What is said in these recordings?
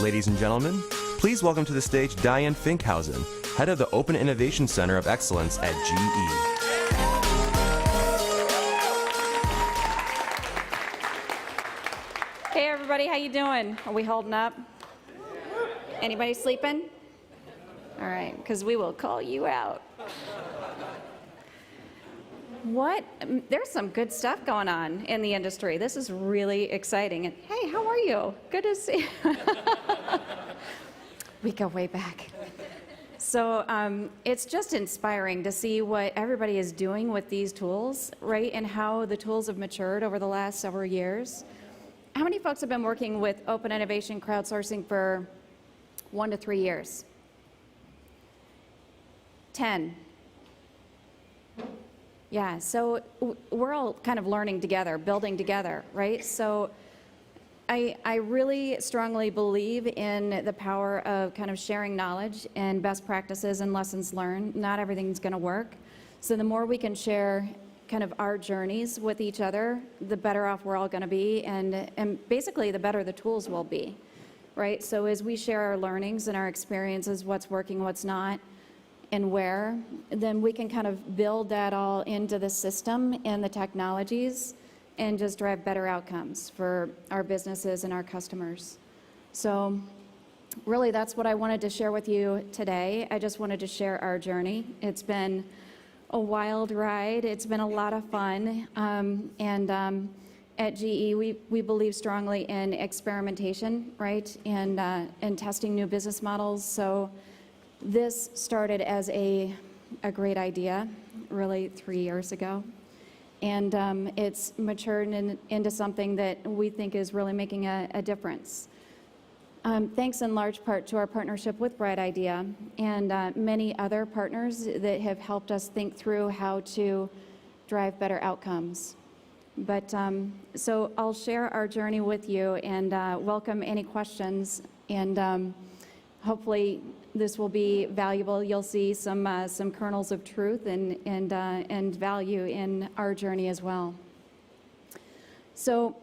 Ladies and gentlemen, please welcome to the stage Dyan Finkhousen, head of the Open Innovation Center of Excellence at GE. Hey everybody, how you doing? Are we holding up? Anybody sleeping? All right, because we will call you out. There's some good stuff going on in the industry. This is really exciting. And hey, how are you? Good to see you. We go way back. So it's just inspiring to see what everybody is doing with these tools, right? And how the tools have matured over the last several years. How many folks have been working with open innovation crowdsourcing for 1 to 3 years? 10. Yeah, so we're all kind of learning together, building together, right? So I really strongly believe in the power of kind of sharing knowledge and best practices and lessons learned. Not everything's going to work. So the more we can share kind of our journeys with each other, the better off we're all going to be, and basically the better the tools will be, right? So as we share our learnings and our experiences, what's working, what's not, and where, then we can kind of build that all into the system and the technologies and just drive better outcomes for our businesses and our customers. So really that's what I wanted to share with you today. I just wanted to share our journey. It's been a wild ride. It's been a lot of fun. At GE, we believe strongly in experimentation, right? And testing new business models. So this started as a great idea, really 3 years ago. And it's matured into something that we think is really making a difference. Thanks in large part to our partnership with Bright Idea and many other partners that have helped us think through how to drive better outcomes. But so I'll share our journey with you and welcome any questions, and hopefully this will be valuable. You'll see some kernels of truth and value in our journey as well. So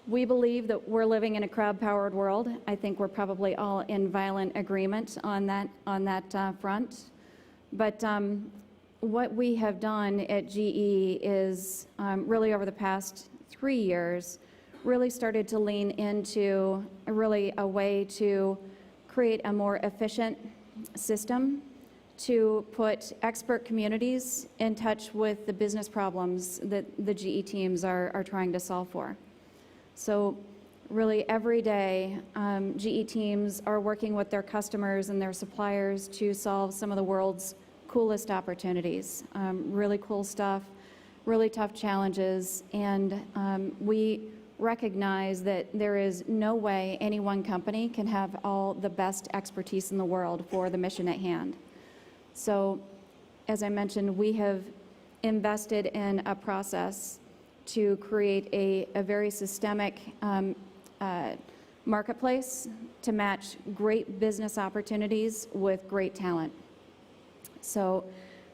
we believe that we're living in a crowd-powered world. I think we're probably all in violent agreement on that front. But what we have done at GE is really over the past 3 years really started to lean into really a way to create a more efficient system to put expert communities in touch with the business problems that the GE teams are trying to solve for. So really every day, GE teams are working with their customers and their suppliers to solve some of the world's coolest opportunities. Really cool stuff, really tough challenges, and we recognize that there is no way any one company can have all the best expertise in the world for the mission at hand. So, as I mentioned, we have invested in a process to create a very systemic marketplace to match great business opportunities with great talent. So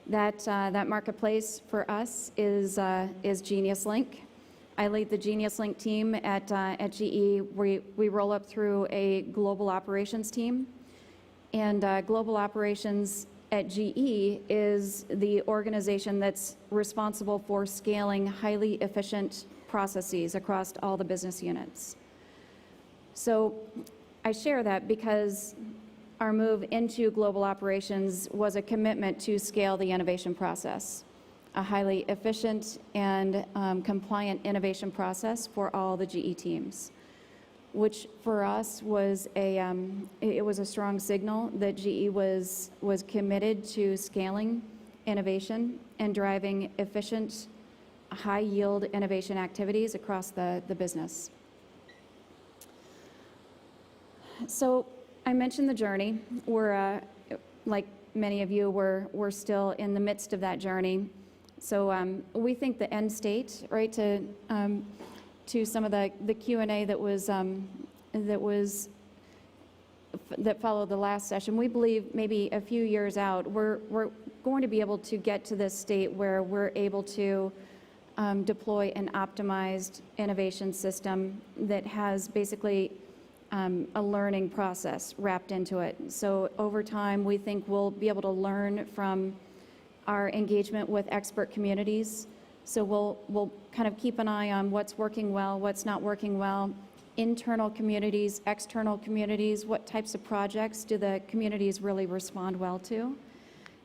that marketplace for us is Geniuslink. I lead the Geniuslink team at GE. We roll up through a global operations team, and global operations at GE is the organization that's responsible for scaling highly efficient processes across all the business units. So I share that because our move into global operations was a commitment to scale the innovation process, a highly efficient and compliant innovation process for all the GE teams, which for us was it was a strong signal that GE was committed to scaling innovation and driving efficient, high-yield innovation activities across the business. So I mentioned the journey. We're, like many of you, we're still in the midst of that journey. So we think the end state, right, to some of the Q&A that followed the last session, we believe maybe a few years out, we're going to be able to get to this state where we're able to deploy an optimized innovation system that has basically a learning process wrapped into it. So over time, we think we'll be able to learn from our engagement with expert communities. So we'll kind of keep an eye on what's working well, what's not working well, internal communities, external communities, what types of projects do the communities really respond well to?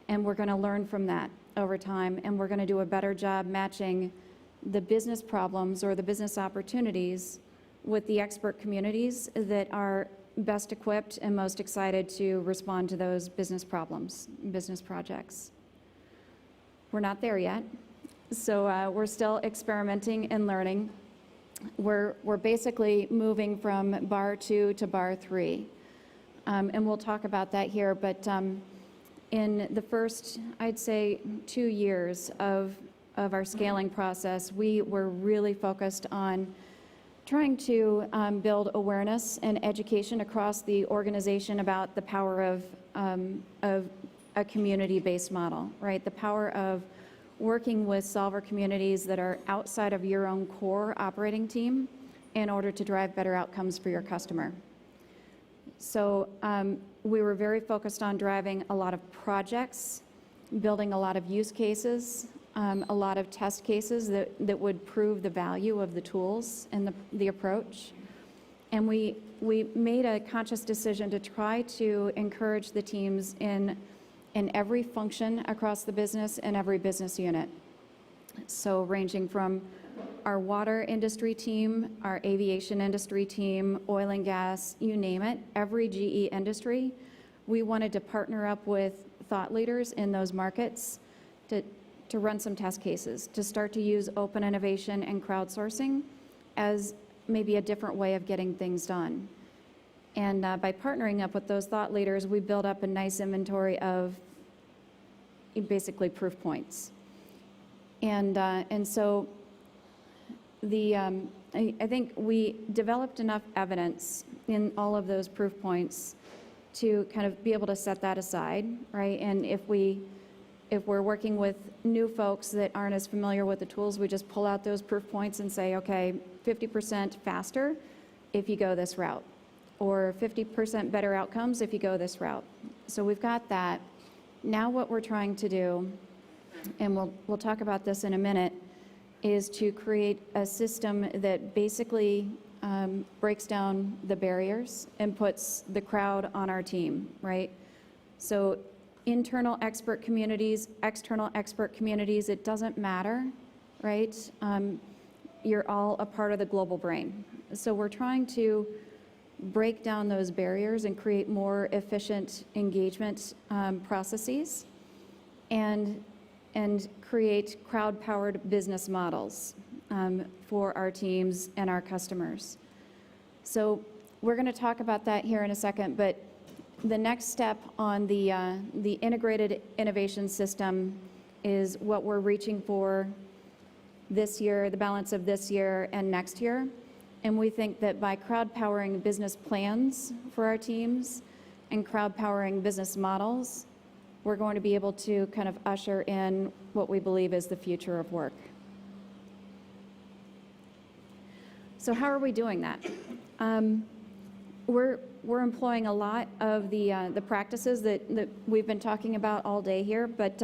And we're going to learn from that over time, and we're going to do a better job matching the business problems or the business opportunities with the expert communities that are best equipped and most excited to respond to those business problems, business projects. We're not there yet, so we're still experimenting and learning. We're basically moving from bar 2 to bar 3, and we'll talk about that here, but in the first, I'd say, 2 years of our scaling process, we were really focused on trying to build awareness and education across the organization about the power of a community-based model, right? The power of working with solver communities that are outside of your own core operating team in order to drive better outcomes for your customer. So we were very focused on driving a lot of projects, building a lot of use cases, a lot of test cases that would prove the value of the tools and the approach. And we made a conscious decision to try to encourage the teams in every function across the business and every business unit. So ranging from our water industry team, our aviation industry team, oil and gas, you name it, every GE industry, we wanted to partner up with thought leaders in those markets to run some test cases, to start to use open innovation and crowdsourcing as maybe a different way of getting things done. And by partnering up with those thought leaders, we built up a nice inventory of basically proof points. And so I think we developed enough evidence in all of those proof points to kind of be able to set that aside, right? And if we're working with new folks that aren't as familiar with the tools, we just pull out those proof points and say, okay, 50% faster if you go this route, or 50% better outcomes if you go this route. So we've got that. Now what we're trying to do, and we'll talk about this in a minute, is to create a system that basically breaks down the barriers and puts the crowd on our team, right? So internal expert communities, external expert communities, it doesn't matter, right? You're all a part of the global brain. So we're trying to break down those barriers and create more efficient engagement processes and create crowd-powered business models for our teams and our customers. So we're going to talk about that here in a second, but the next step on the integrated innovation system is what we're reaching for this year, the balance of this year and next year. And we think that by crowd-powering business plans for our teams and crowd-powering business models, we're going to be able to kind of usher in what we believe is the future of work. So how are we doing that? We're employing a lot of the practices that we've been talking about all day here, but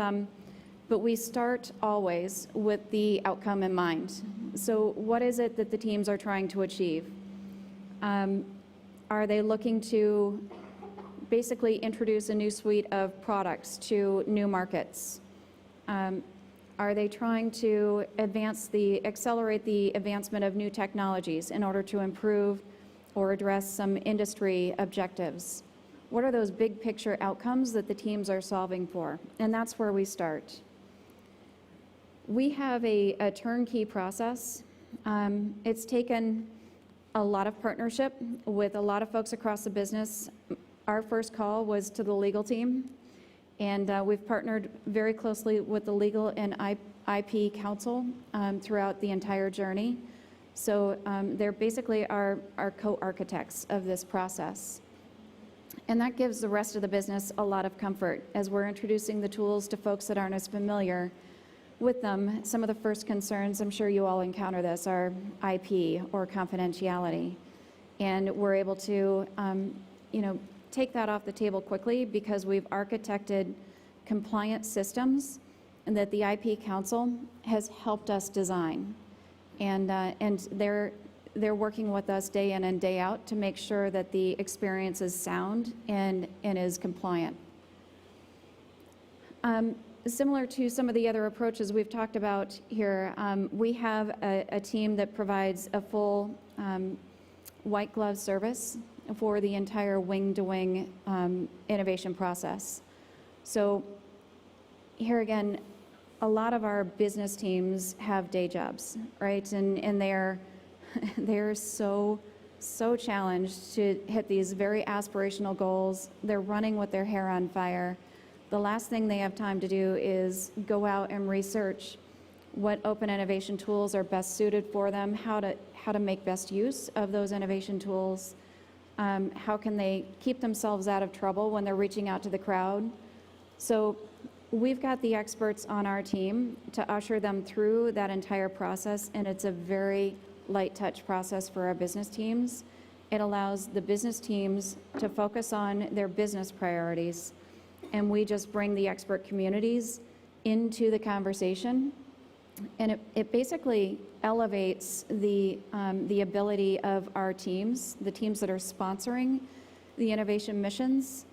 we start always with the outcome in mind. So what is it that the teams are trying to achieve? Are they looking to basically introduce a new suite of products to new markets? Are they trying to accelerate the advancement of new technologies in order to improve or address some industry objectives? What are those big picture outcomes that the teams are solving for? And that's where we start. We have a turnkey process. It's taken a lot of partnership with a lot of folks across the business. Our first call was to the legal team, and we've partnered very closely with the legal and IP counsel throughout the entire journey. So they're basically our co-architects of this process. And that gives the rest of the business a lot of comfort as we're introducing the tools to folks that aren't as familiar with them. Some of the first concerns, I'm sure you all encounter this, are IP or confidentiality. And we're able to, take that off the table quickly because we've architected compliant systems that the IP Council has helped us design. And they're working with us day in and day out to make sure that the experience is sound and is compliant. Similar to some of the other approaches we've talked about here, we have a team that provides a full white glove service for the entire wing-to-wing innovation process. So here again, a lot of our business teams have day jobs, right? And they're so challenged to hit these very aspirational goals. They're running with their hair on fire. The last thing they have time to do is go out and research what open innovation tools are best suited for them, how to make best use of those innovation tools, how can they keep themselves out of trouble when they're reaching out to the crowd. So we've got the experts on our team to usher them through that entire process, and it's a very light touch process for our business teams. It allows the business teams to focus on their business priorities, and we just bring the expert communities into the conversation. And it basically elevates the ability of our teams, the teams that are sponsoring the innovation missions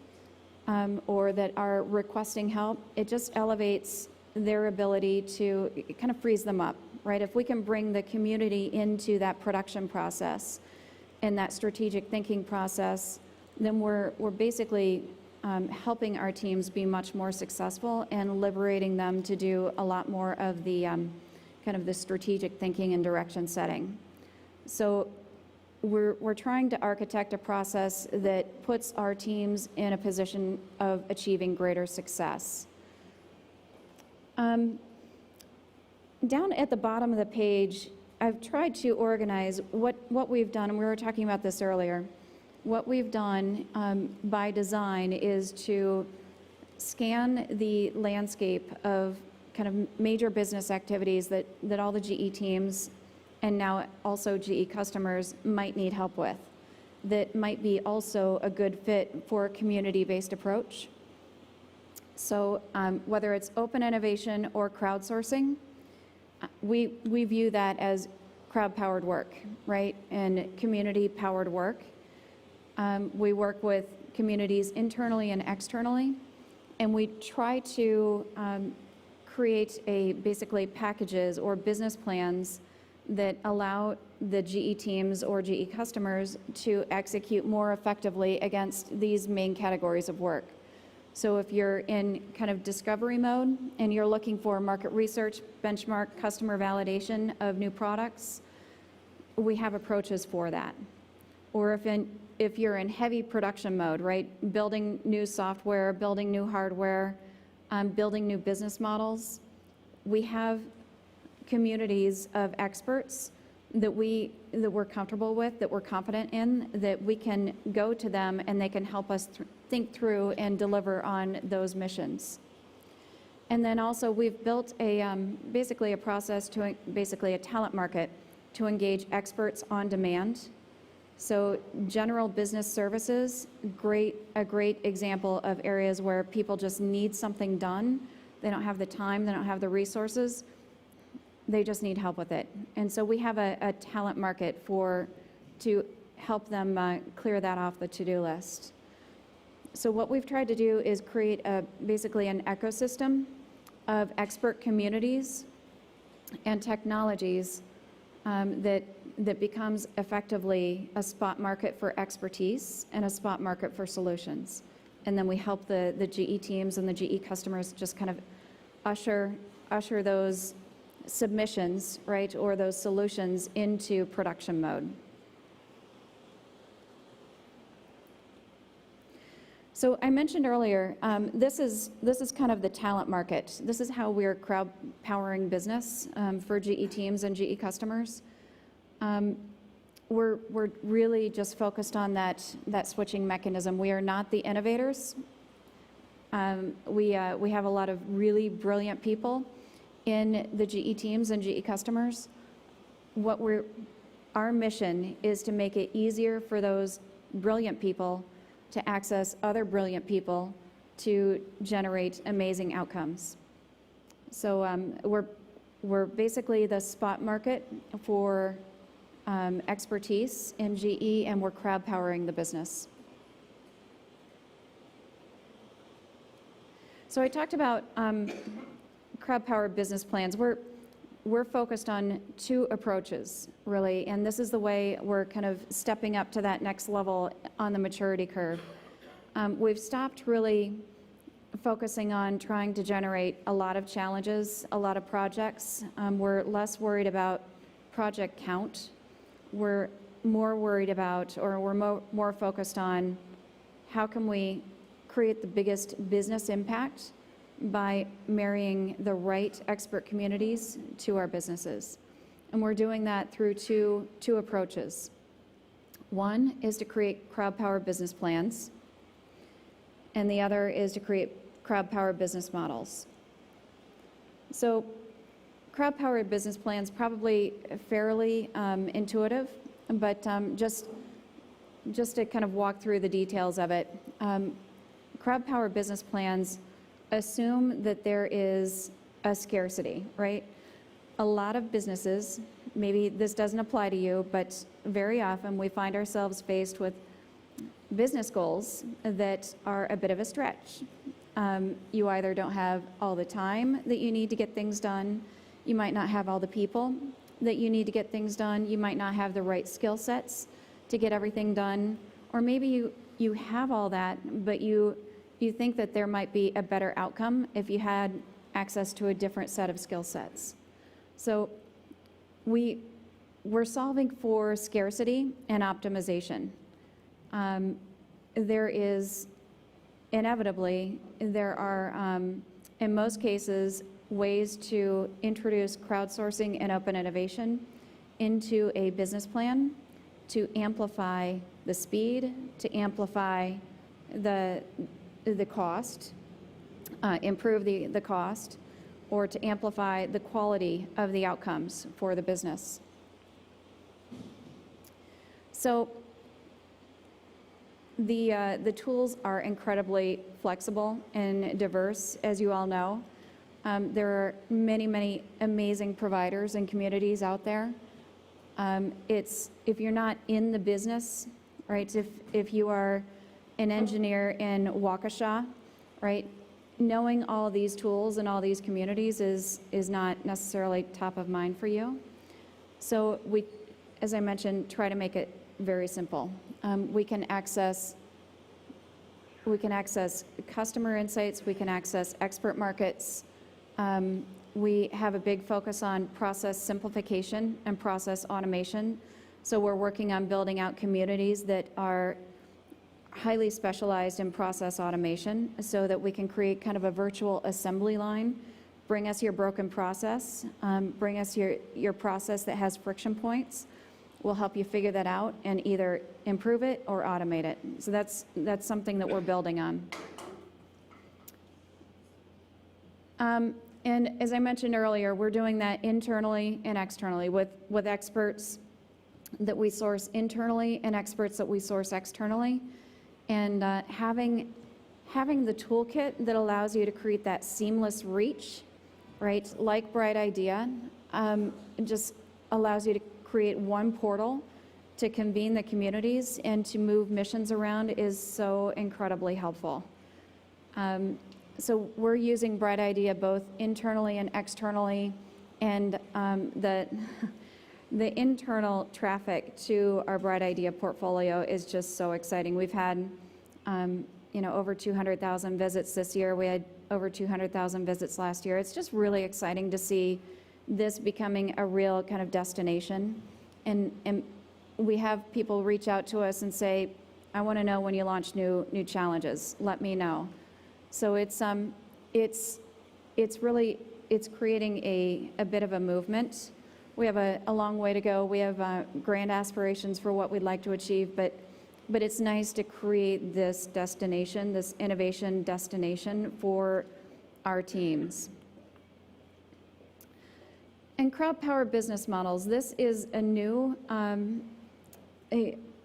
or that are requesting help. It just elevates their ability to, it kind of frees them up, right? If we can bring the community into that production process and that strategic thinking process, then we're basically helping our teams be much more successful and liberating them to do a lot more of the kind of the strategic thinking and direction setting. So we're trying to architect a process that puts our teams in a position of achieving greater success. Down at the bottom of the page, I've tried to organize what we've done, and we were talking about this earlier. What we've done by design is to scan the landscape of kind of major business activities that all the GE teams and now also GE customers might need help with, that might be also a good fit for a community-based approach. So whether it's open innovation or crowdsourcing, we view that as crowd-powered work, right, and community-powered work. We work with communities internally and externally, and we try to create basically packages or business plans that allow the GE teams or GE customers to execute more effectively against these main categories of work. So if you're in kind of discovery mode and you're looking for market research, benchmark, customer validation of new products, we have approaches for that. Or if you're in heavy production mode, right, building new software, building new hardware, building new business models, we have communities of experts that we're comfortable with, that we're confident in, that we can go to them and they can help us think through and deliver on those missions. And then also we've built basically a process to basically a talent market to engage experts on demand. So general business services, a great example of areas where people just need something done. They don't have the time, they don't have the resources, they just need help with it. And so we have a talent market to help them clear that off the to-do list. So what we've tried to do is create basically an ecosystem of expert communities and technologies that becomes effectively a spot market for expertise and a spot market for solutions. And then we help the GE teams and the GE customers just kind of usher those submissions, right, or those solutions into production mode. So I mentioned earlier, this is kind of the talent market. This is how we're crowd powering business for GE teams and GE customers. We're really just focused on that switching mechanism. We are not the innovators. We have a lot of really brilliant people in the GE teams and GE customers. What we're our mission is to make it easier for those brilliant people to access other brilliant people to generate amazing outcomes. So we're basically the spot market for expertise in GE, and we're crowd powering the business. So I talked about crowd power business plans. We're focused on two approaches, really, and this is the way we're kind of stepping up to that next level on the maturity curve. We've stopped really focusing on trying to generate a lot of challenges, a lot of projects. We're less worried about project count. We're more worried about, or we're more focused on, how can we create the biggest business impact by marrying the right expert communities to our businesses. And we're doing that through two approaches. One is to create crowd power business plans, and the other is to create crowd power business models. So crowd power business plans, probably fairly intuitive, but just to kind of walk through the details of it. Crowd power business plans assume that there is a scarcity, right? A lot of businesses, maybe this doesn't apply to you, but very often we find ourselves faced with business goals that are a bit of a stretch. You either don't have all the time that you need to get things done, you might not have all the people that you need to get things done, you might not have the right skill sets to get everything done, or maybe you have all that, but you think that there might be a better outcome if you had access to a different set of skill sets. So we're solving for scarcity and optimization. There is inevitably, there are, in most cases, ways to introduce crowdsourcing and open innovation into a business plan to amplify the speed, to amplify the cost, improve the cost, or to amplify the quality of the outcomes for the business. So the tools are incredibly flexible and diverse, as you all know. There are many, many amazing providers and communities out there. If you're not in the business, right, if you are an engineer in Waukesha, right, knowing all these tools and all these communities is not necessarily top of mind for you. So we, as I mentioned, try to make it very simple. We can access customer insights, we can access expert markets. We have a big focus on process simplification and process automation. So we're working on building out communities that are highly specialized in process automation so that we can create kind of a virtual assembly line. Bring us your broken process, bring us your process that has friction points. We'll help you figure that out and either improve it or automate it. So that's something that we're building on. And as I mentioned earlier, we're doing that internally and externally with experts that we source internally and experts that we source externally. And having the toolkit that allows you to create that seamless reach, right, like Bright Idea, it just allows you to create one portal to convene the communities and to move missions around is so incredibly helpful. So we're using Bright Idea both internally and externally, and the internal traffic to our Bright Idea portfolio is just so exciting. We've had over 200,000 visits this year. We had over 200,000 visits last year. It's just really exciting to see this becoming a real kind of destination. And we have people reach out to us and say, I want to know when you launch new challenges. Let me know. So it's creating a bit of a movement. We have a long way to go. We have grand aspirations for what we'd like to achieve, but it's nice to create this destination, this innovation destination for our teams. And crowd-powered business models, this is a new,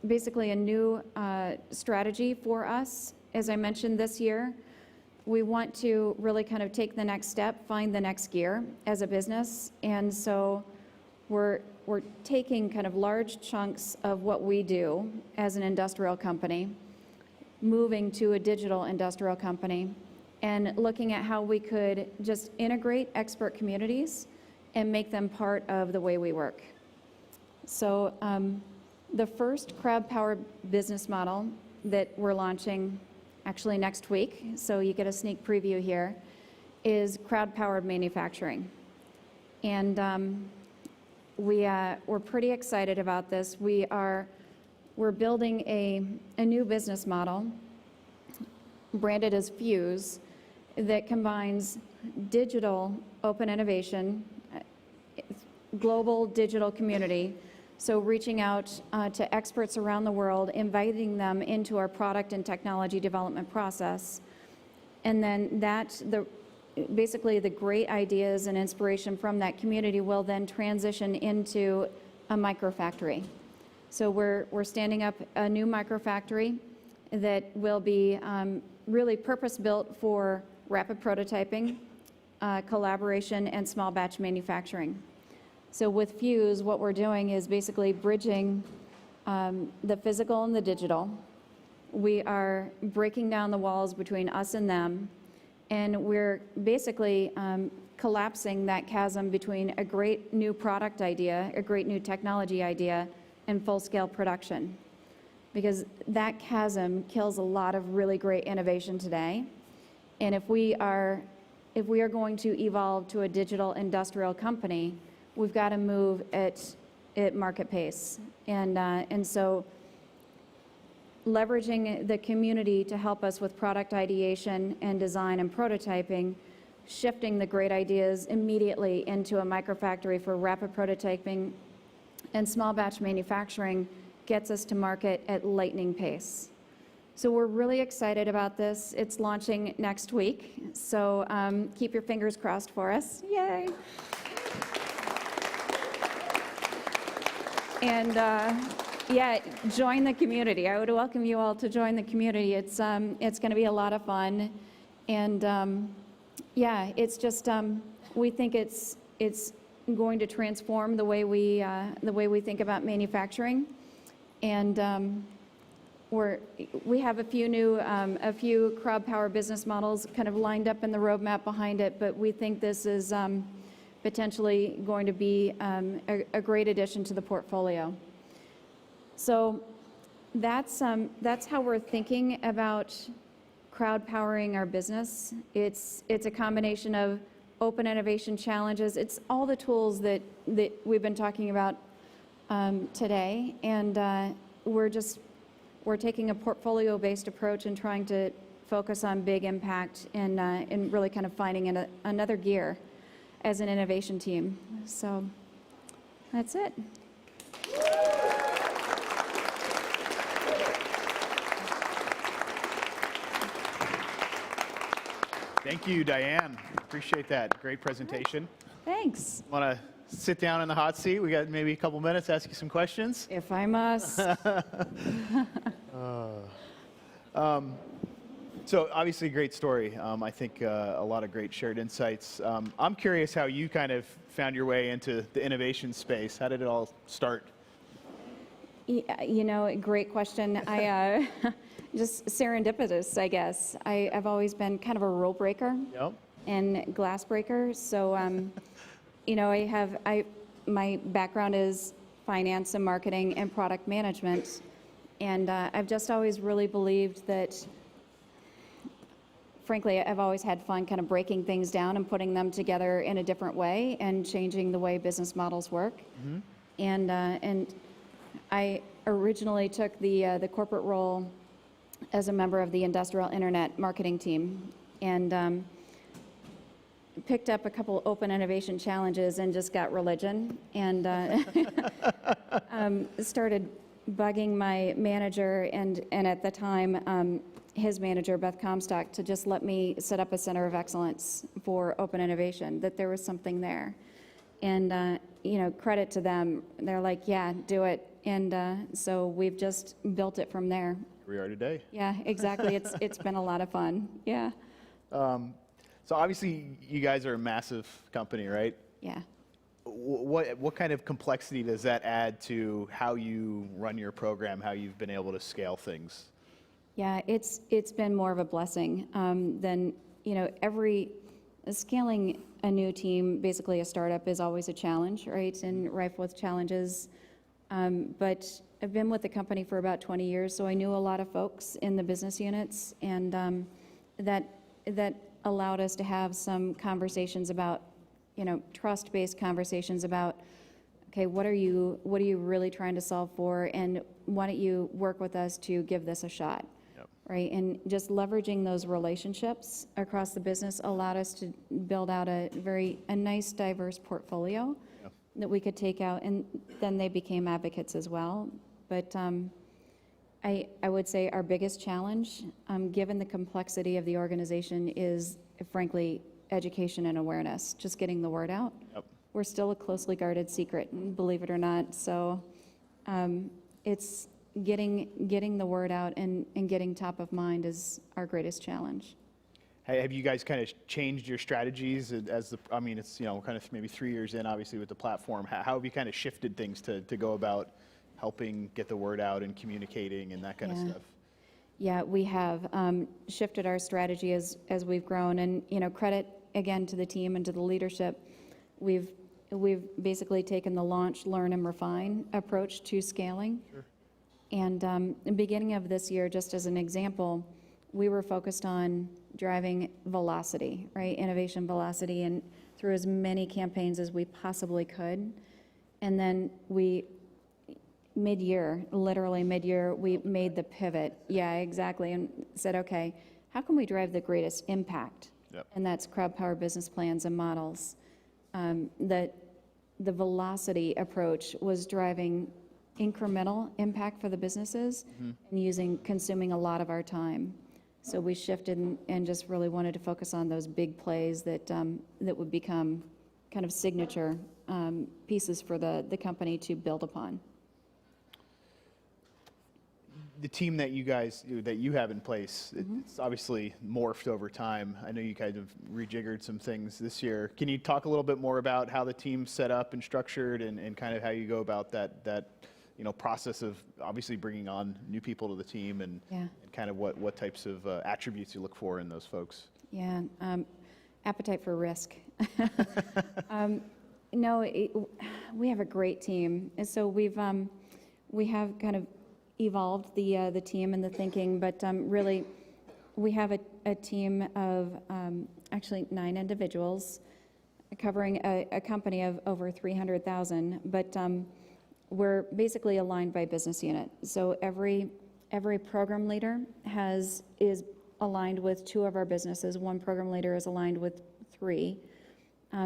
basically a new strategy for us. As I mentioned this year, we want to really kind of take the next step, find the next gear as a business. And so we're taking kind of large chunks of what we do as an industrial company, moving to a digital industrial company, and looking at how we could just integrate expert communities and make them part of the way we work. So the first crowd-powered business model that we're launching actually next week, so you get a sneak preview here, is crowd-powered manufacturing. And we're pretty excited about this. We're building a new business model branded as Fuse that combines digital open innovation, global digital community, so reaching out to experts around the world, inviting them into our product and technology development process. And then basically the great ideas and inspiration from that community will then transition into a microfactory. So we're standing up a new microfactory that will be really purpose-built for rapid prototyping, collaboration, and small batch manufacturing. So with Fuse, what we're doing is basically bridging the physical and the digital. We are breaking down the walls between us and them, and we're basically collapsing that chasm between a great new product idea, a great new technology idea, and full-scale production. Because that chasm kills a lot of really great innovation today. And if we are going to evolve to a digital industrial company, we've got to move at market pace. And so leveraging the community to help us with product ideation and design and prototyping, shifting the great ideas immediately into a microfactory for rapid prototyping and small batch manufacturing gets us to market at lightning pace. So we're really excited about this. It's launching next week, so keep your fingers crossed for us. Yay! And yeah, join the community. I would welcome you all to join the community. It's going to be a lot of fun, and yeah, it's just we think it's going to transform the way we think about manufacturing, and we have a few crowd-powered business models kind of lined up in the roadmap behind it, but we think this is potentially going to be a great addition to the portfolio. So that's how we're thinking about crowd powering our business. It's a combination of open innovation challenges. It's all the tools that we've been talking about today, and we're taking a portfolio-based approach and trying to focus on big impact and really kind of finding another gear as an innovation team. So that's it. Thank you, Dyan. Appreciate that. Great presentation. Thanks. Want to sit down in the hot seat? We got maybe a couple minutes to ask you some questions. If I must. So obviously a great story. I think a lot of great shared insights. I'm curious how you kind of found your way into the innovation space. How did it all start? You know, great question. I just serendipitous, I guess. I've always been kind of a rule breaker. Yep. And glass breaker. So, you know, my background is finance and marketing and product management. And I've just always really believed that, frankly, I've always had fun kind of breaking things down and putting them together in a different way and changing the way business models work. Mm-hmm. And I originally took the corporate role as a member of the industrial internet marketing team, and picked up a couple open innovation challenges and just got religion, and started bugging my manager and at the time his manager, Beth Comstock, to just let me set up a center of excellence for open innovation, that there was something there. And, credit to them. They're like, yeah, do it. And so we've just built it from there. Here we are today. Yeah, exactly. It's been a lot of fun. Yeah. So obviously you guys are a massive company, right? Yeah. What kind of complexity does that add to how you run your program, how you've been able to scale things? Yeah, it's been more of a blessing than, scaling a new team, basically a startup, is always a challenge, right? And rife with challenges. But I've been with the company for about 20 years, so I knew a lot of folks in the business units, and that allowed us to have some conversations about, trust-based conversations about, okay, what are you really trying to solve for, and why don't you work with us to give this a shot? Right, and just leveraging those relationships across the business allowed us to build out a nice, diverse portfolio that we could take out, and then they became advocates as well. But I would say our biggest challenge, given the complexity of the organization, is frankly education and awareness, just getting the word out. Yep. We're still a closely guarded secret, believe it or not. So it's getting the word out and getting top of mind is our greatest challenge. Hey, have you guys kind of changed your strategies it's kind of maybe 3 years in, obviously, with the platform. How have you kind of shifted things to go about helping get the word out and communicating and that kind of stuff? Yeah, we have shifted our strategy as we've grown, and credit again to the team and to the leadership. We've basically taken the launch, learn, and refine approach to scaling. Sure. And in the beginning of this year, just as an example, we were focused on driving velocity, right? Innovation velocity, and through as many campaigns as we possibly could. And then literally mid-year, we made the pivot. Yeah, exactly. And said, okay, how can we drive the greatest impact? Yep. And that's crowd power business plans and models. The velocity approach was driving incremental impact for the businesses and consuming a lot of our time. So we shifted and just really wanted to focus on those big plays that would become kind of signature pieces for the company to build upon. The team that you have in place, it's obviously morphed over time. I know you kind of rejiggered some things this year. Can you talk a little bit more about how the team's set up and structured, and kind of how you go about that process of obviously bringing on new people to the team, and kind of what types of attributes you look for in those folks? Yeah, appetite for risk. We have a great team, and so we have kind of evolved the team and the thinking, but really we have a team of actually 9 individuals covering a company of over 300,000, but we're basically aligned by business unit. So every program leader is aligned with 2 of our businesses. One program leader is aligned with 3,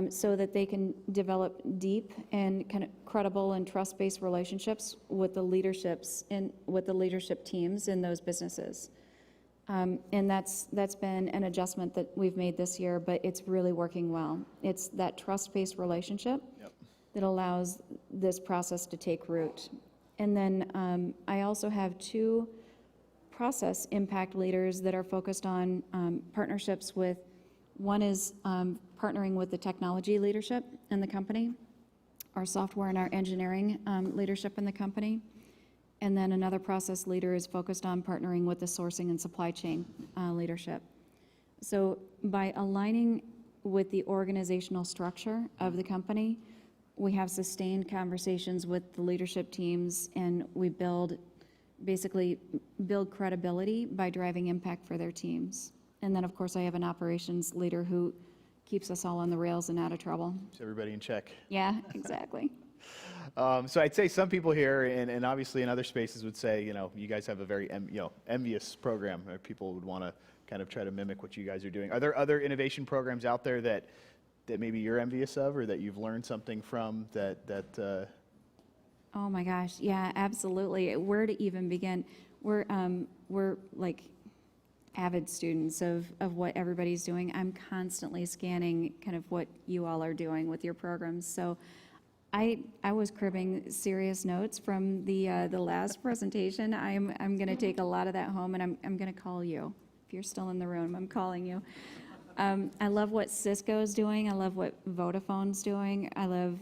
so that they can develop deep and kind of credible and trust-based relationships with the leadership teams in those businesses. And that's been an adjustment that we've made this year, but it's really working well. It's that trust-based relationship that allows this process to take root. And then I also have 2 process impact leaders that are focused on partnerships with. One is partnering with the technology leadership in the company, our software and our engineering leadership in the company. And then another process leader is focused on partnering with the sourcing and supply chain leadership. So by aligning with the organizational structure of the company, we have sustained conversations with the leadership teams, and we basically build credibility by driving impact for their teams. And then, of course, I have an operations leader who keeps us all on the rails and out of trouble. Keeps everybody in check. Yeah, exactly. So I'd say some people here, and obviously in other spaces, would say, you guys have a very envious program. People would want to kind of try to mimic what you guys are doing. Are there other innovation programs out there that maybe you're envious of, or that you've learned something from that Oh my gosh, yeah, absolutely. Where to even begin? We're like avid students of what everybody's doing. I'm constantly scanning kind of what you all are doing with your programs. So I was cribbing serious notes from the last presentation. I'm going to take a lot of that home, and I'm going to call you. If you're still in the room, I'm calling you. I love what Cisco's doing. I love what Vodafone's doing. I love,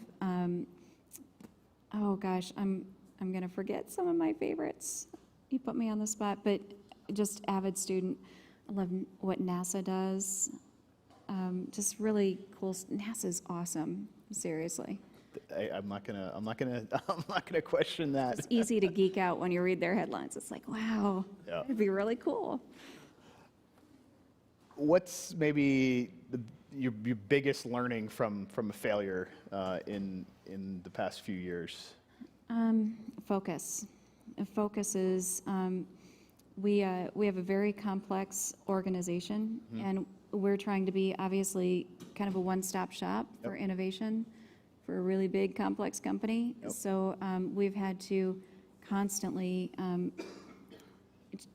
oh gosh, I'm going to forget some of my favorites. You put me on the spot, but just avid student. I love what NASA does. Just really cool. NASA's awesome. Seriously. I'm not gonna question that. It's easy to geek out when you read their headlines. It's like, wow, Yeah. it'd be really cool. What's maybe your biggest learning from a failure in the past few years? Focus. Focus is, we have a very complex organization, and we're trying to be obviously kind of a one-stop shop for innovation for a really big, complex company. So we've had to constantly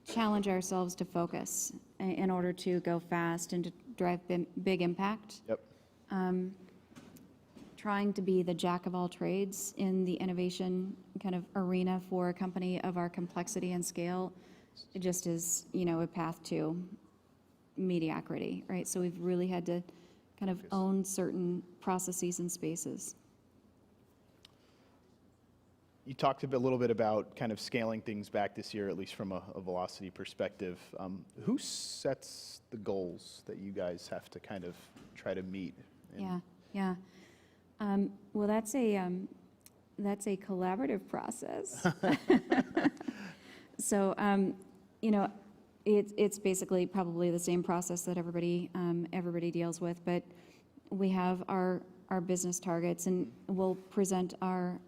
challenge ourselves to focus in order to go fast and to drive big impact. Trying to be the jack of all trades in the innovation kind of arena for a company of our complexity and scale, it just is, a path to mediocrity, right? So we've really had to kind of own certain processes and spaces. You talked a little bit about kind of scaling things back this year, at least from a velocity perspective. Who sets the goals that you guys have to kind of try to meet? Yeah. Well, that's a collaborative process. So, it's basically probably the same process that everybody deals with, but we have our business targets, and we'll present our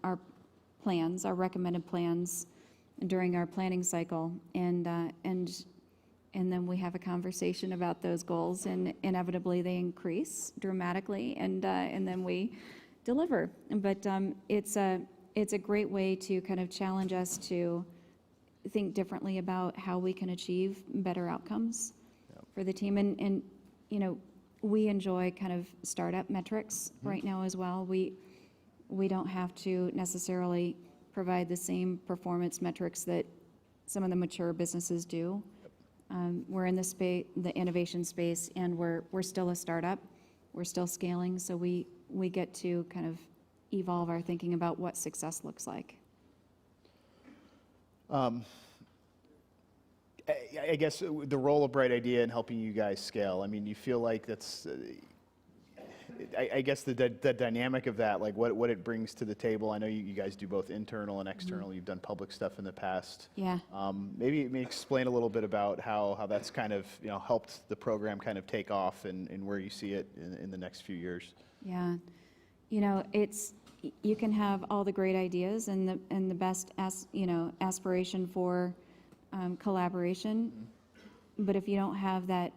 plans, our recommended plans during our planning cycle, and then we have a conversation about those goals, and inevitably they increase dramatically, and then we deliver. But it's a great way to kind of challenge us to think differently about how we can achieve better outcomes for the team, and we enjoy kind of startup metrics right now as well. We don't have to necessarily provide the same performance metrics that some of the mature businesses do. We're in the innovation space, and we're still a startup. We're still scaling, so we get to kind of evolve our thinking about what success looks like. I guess the role of Bright Idea in helping you guys scale, I mean, you feel like that's, I guess the dynamic of that, like what it brings to the table. I know you guys do both internal and external. You've done public stuff in the past. Yeah. Maybe explain a little bit about how that's kind of helped the program kind of take off and where you see it in the next few years. Yeah, it's, you can have all the great ideas and the best aspiration for collaboration, but if you don't have that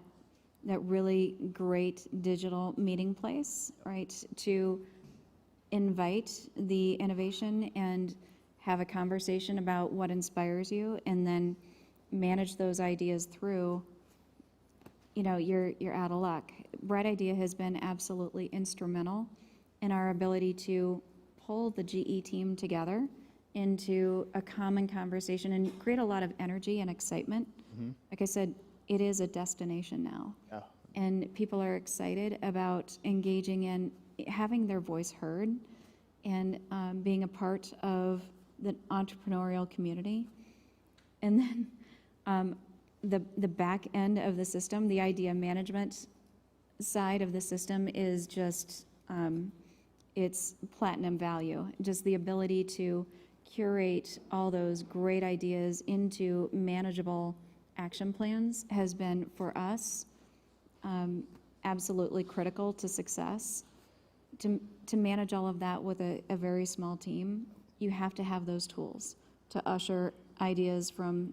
really great digital meeting place, right, to invite the innovation and have a conversation about what inspires you, and then manage those ideas through, you're out of luck. Bright Idea has been absolutely instrumental in our ability to pull the GE team together into a common conversation and create a lot of energy and excitement. Like I said, it is a destination now. Yeah. And people are excited about engaging in having their voice heard and being a part of the entrepreneurial community. And then the back end of the system, the idea management side of the system is just, it's platinum value. Just the ability to curate all those great ideas into manageable action plans has been, for us, absolutely critical to success. To manage all of that with a very small team, you have to have those tools to usher ideas from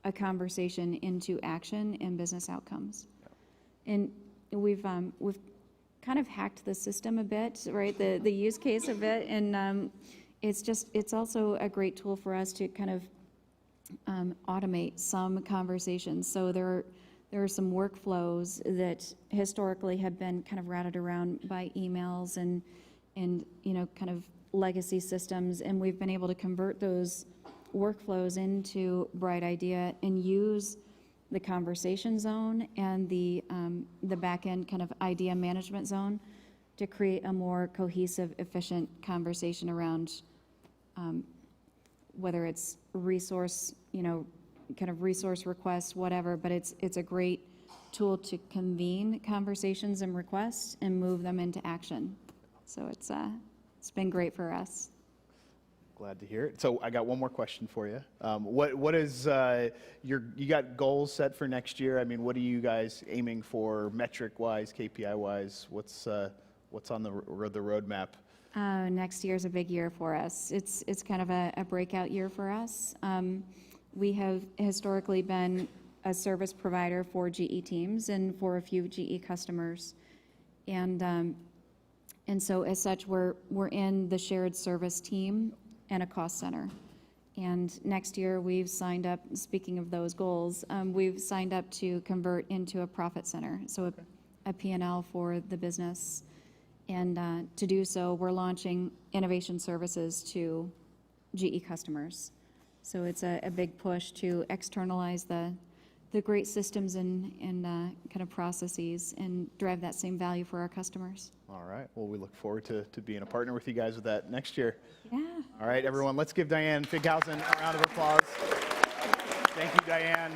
a conversation into action and business outcomes. And we've kind of hacked the system a bit, right? The use case a bit, and it's also a great tool for us to kind of automate some conversations. So there there are some workflows that historically have been kind of routed around by emails and kind of legacy systems, and we've been able to convert those workflows into Bright Idea and use the conversation zone and the back-end kind of idea management zone to create a more cohesive, efficient conversation around whether it's resource, kind of resource requests, whatever, but it's a great tool to convene conversations and requests and move them into action. So it's been great for us. Glad to hear it. So I got one more question for you. What is you got goals set for next year? I mean, what are you guys aiming for metric-wise, KPI-wise? What's on the roadmap? Next year's a big year for us. It's kind of a breakout year for us. We have historically been a service provider for GE teams and for a few GE customers, and so as such, we're in the shared service team and a cost center. And next year, we've signed up. Speaking of those goals, we've signed up to convert into a profit center, so a P&L for the business. And to do so, we're launching innovation services to GE customers. So it's a big push to externalize the great systems and kind of processes and drive that same value for our customers. All right. Well, we look forward to being a partner with you guys with that next year. Yeah. All right, everyone. Let's give Dyan Finkhousen a round of applause. Thank you, Dyan.